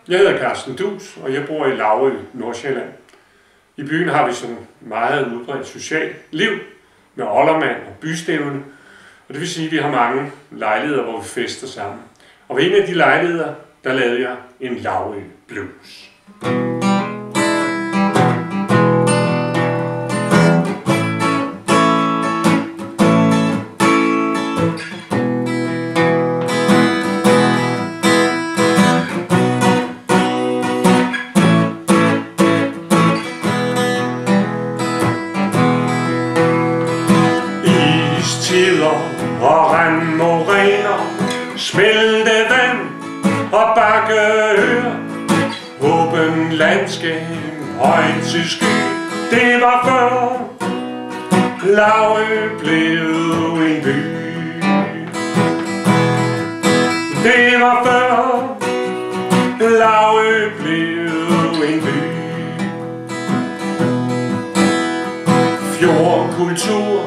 Jeg hedder Carsten Dus, og jeg bor i Laurø, Nordsjælland. I byen har vi sådan meget udbredt socialt liv med oldermand og bystævne. Og det vil sige, at vi har mange lejligheder, hvor vi fester sammen. Og ved en af de lejligheder, der lavede jeg en Laurø Blues. Og randmoræner, smelte vand og bakkeøer, åben landskab, højt til sky. Det var før Laurø blev en by. Det var før Laurø blev en by. Fjordkultur,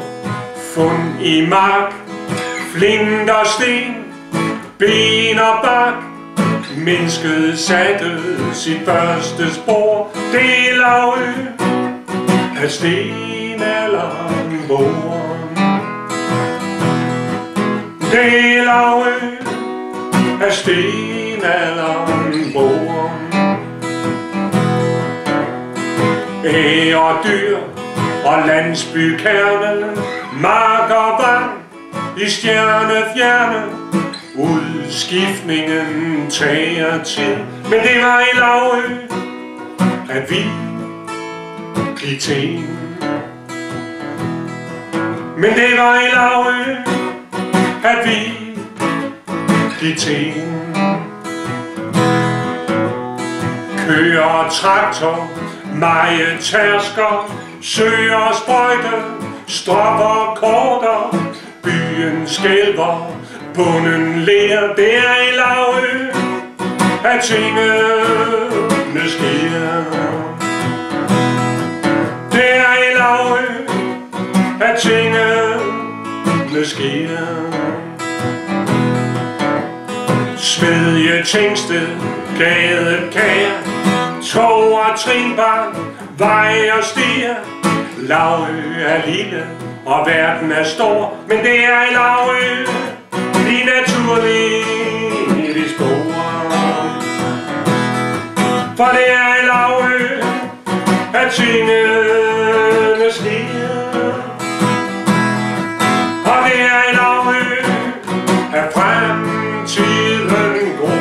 fund i mark, flint og sten, ben og bak. Mennesket satte sit første spor. Det er Laurø af stenalderen bor. Det er Laurø af stenalderen bor. Æredyr og landsbykerne, mark og vand i stjernefjerne. Udskiftningen tager tid, men det var i Laurø, at vi gik til. Men det var i Laurø, at vi gik til. Kører traktor, meje tærsker, søger sprøjte, stropper korter. Byen skælver, bunden ler. Det er i Laurø, at tingene sker. Det er i Laurø, at tingene sker. Smedje, Tingsted, Gade, Kær, tog og trinbræt, vej og stier. Laurø er lille, og verden er stor, men det er i Laurø, de naturlige de store. For det er i Laurø, at tingene sker. Og det er i Laurø, at fremtiden går.